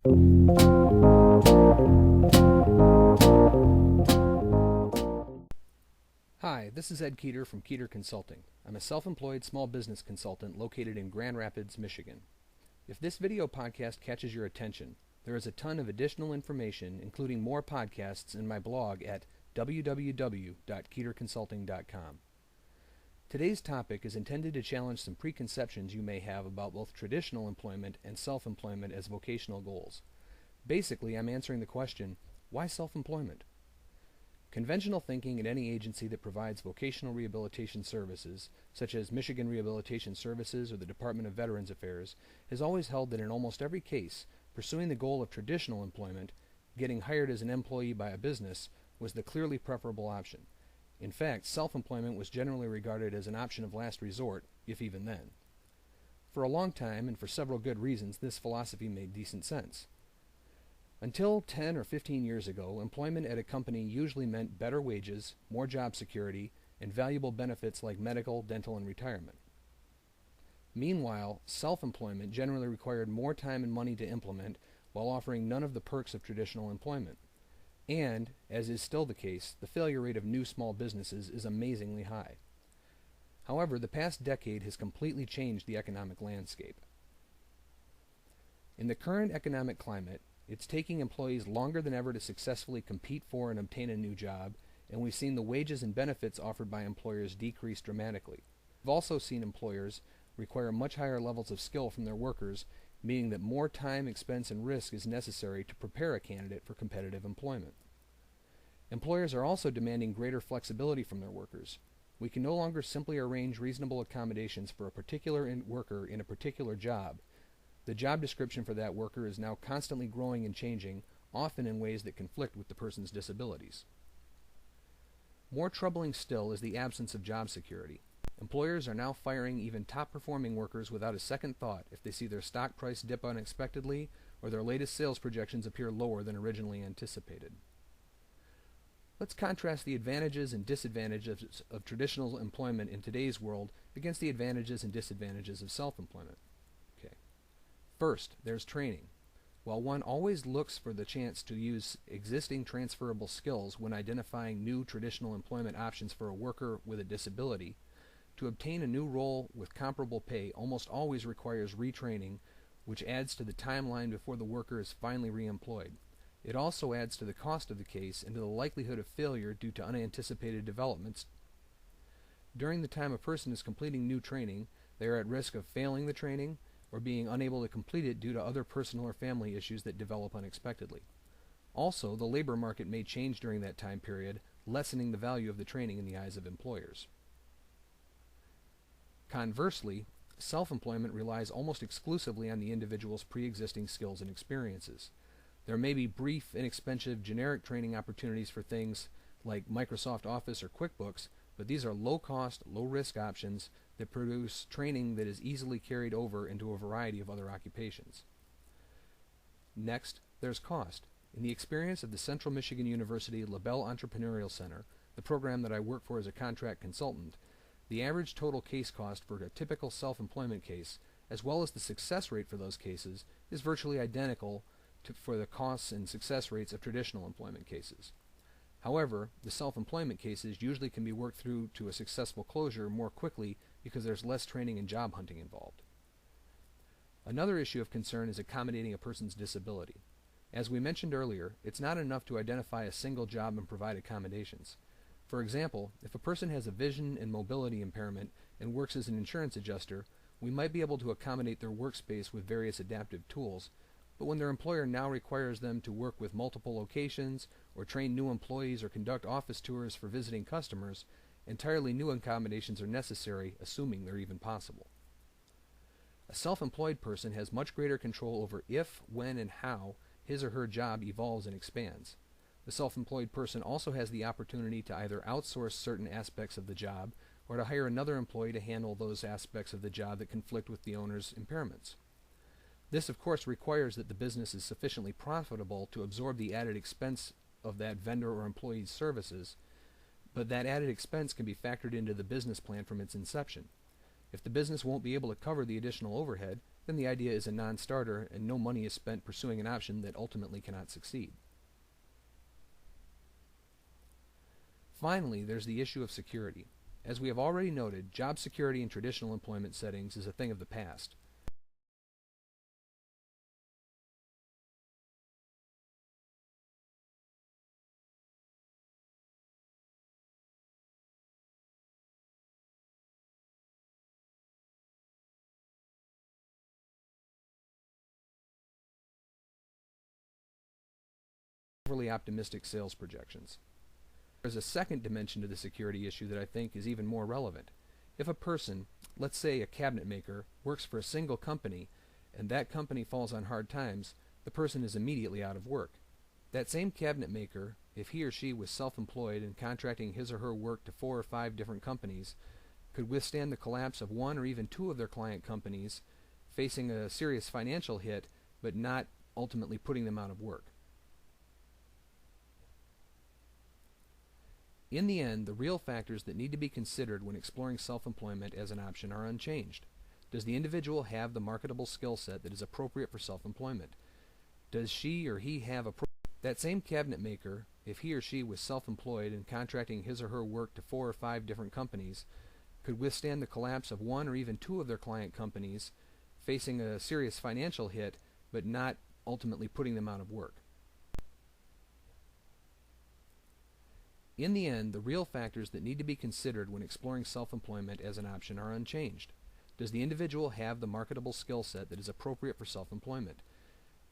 Hi, this is Ed Keeter from Keeter Consulting. I'm a self-employed small business consultant located in Grand Rapids, Michigan. If this video podcast catches your attention, there is a ton of additional information, including more podcasts, in my blog at www.keeterconsulting.com. Today's topic is intended to challenge some preconceptions you may have about both traditional employment and self-employment as vocational goals. Basically, I'm answering the question, why self-employment? Conventional thinking at any agency that provides vocational rehabilitation services, such as Michigan Rehabilitation Services or the Department of Veterans Affairs, has always held that in almost every case, pursuing the goal of traditional employment, getting hired as an employee by a business, was the clearly preferable option. In fact, self-employment was generally regarded as an option of last resort, if even then. For a long time, and for several good reasons, this philosophy made decent sense. Until 10 or 15 years ago, employment at a company usually meant better wages, more job security, and valuable benefits like medical, dental, and retirement. Meanwhile, self-employment generally required more time and money to implement while offering none of the perks of traditional employment. And, as is still the case, the failure rate of new small businesses is amazingly high. However, the past decade has completely changed the economic landscape. In the current economic climate, it's taking employees longer than ever to successfully compete for and obtain a new job, and we've seen the wages and benefits offered by employers decrease dramatically. We've also seen employers require much higher levels of skill from their workers, meaning that more time, expense, and risk is necessary to prepare a candidate for competitive employment. Employers are also demanding greater flexibility from their workers. We can no longer simply arrange reasonable accommodations for a particular worker in a particular job. The job description for that worker is now constantly growing and changing, often in ways that conflict with the person's disabilities. More troubling still is the absence of job security. Employers are now firing even top-performing workers without a second thought if they see their stock price dip unexpectedly or their latest sales projections appear lower than originally anticipated. Let's contrast the advantages and disadvantages of traditional employment in today's world against the advantages and disadvantages of self-employment. First, there's training. While one always looks for the chance to use existing transferable skills when identifying new traditional employment options for a worker with a disability, to obtain a new role with comparable pay almost always requires retraining, which adds to the timeline before the worker is finally reemployed. It also adds to the cost of the case and to the likelihood of failure due to unanticipated developments. During the time a person is completing new training, they are at risk of failing the training or being unable to complete it due to other personal or family issues that develop unexpectedly. Also, the labor market may change during that time period, lessening the value of the training in the eyes of employers. Conversely, self-employment relies almost exclusively on the individual's pre-existing skills and experiences. There may be brief, inexpensive, generic training opportunities for things like Microsoft Office or QuickBooks, but these are low-cost, low-risk options that produce training that is easily carried over into a variety of other occupations. Next, there's cost. In the experience of the Central Michigan University LaBelle Entrepreneurial Center, the program that I work for as a contract consultant, the average total case cost for a typical self-employment case, as well as the success rate for those cases, is virtually identical for the costs and success rates of traditional employment cases. However, the self-employment cases usually can be worked through to a successful closure more quickly because there's less training and job hunting involved. Another issue of concern is accommodating a person's disability. As we mentioned earlier, it's not enough to identify a single job and provide accommodations. For example, if a person has a vision and mobility impairment and works as an insurance adjuster, we might be able to accommodate their workspace with various adaptive tools, but when their employer now requires them to work with multiple locations or train new employees or conduct office tours for visiting customers, entirely new accommodations are necessary, assuming they're even possible. A self-employed person has much greater control over if, when, and how his or her job evolves and expands. The self-employed person also has the opportunity to either outsource certain aspects of the job or to hire another employee to handle those aspects of the job that conflict with the owner's impairments. This, of course, requires that the business is sufficiently profitable to absorb the added expense of that vendor or employee's services, but that added expense can be factored into the business plan from its inception. If the business won't be able to cover the additional overhead, then the idea is a non-starter and no money is spent pursuing an option that ultimately cannot succeed. Finally, there's the issue of security. As we have already noted, job security in traditional employment settings is a thing of the past. Overly optimistic sales projections. There's a second dimension to the security issue that I think is even more relevant. If a person, let's say a cabinet maker, works for a single company and that company falls on hard times, the person is immediately out of work. That same cabinet maker, if he or she was self-employed and contracting his or her work to 4 or 5 different companies, could withstand the collapse of 1 or even 2 of their client companies, facing a serious financial hit, but not ultimately putting them out of work. In the end, the real factors that need to be considered when exploring self-employment as an option are unchanged. Does the individual have the marketable skill set that is appropriate for self-employment? Does she or he have that same cabinet maker, if he or she was self-employed and contracting his or her work to 4 or 5 different companies, could withstand the collapse of 1 or even 2 of their client companies, facing a serious financial hit, but not ultimately putting them out of work? In the end, the real factors that need to be considered when exploring self-employment as an option are unchanged. Does the individual have the marketable skill set that is appropriate for self-employment?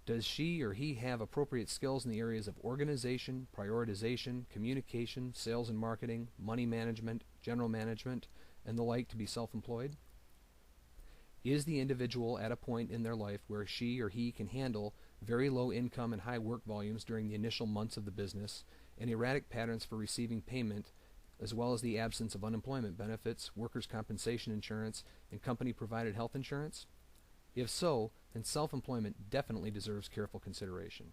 Does she or he have appropriate skills in the areas of organization, prioritization, communication, sales and marketing, money management, general management, and the like to be self-employed? Is the individual at a point in their life where she or he can handle very low income and high work volumes during the initial months of the business, and erratic patterns for receiving payment, as well as the absence of unemployment benefits, workers' compensation insurance, and company-provided health insurance? If so, then self-employment definitely deserves careful consideration.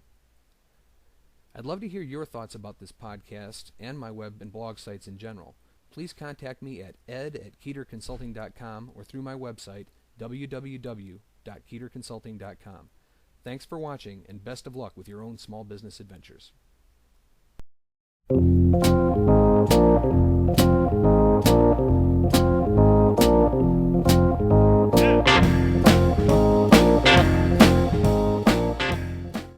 I'd love to hear your thoughts about this podcast and my web and blog sites in general. Please contact me at ed@keeterconsulting.com or through my website, www.keeterconsulting.com. Thanks for watching, and best of luck with your own small business adventures.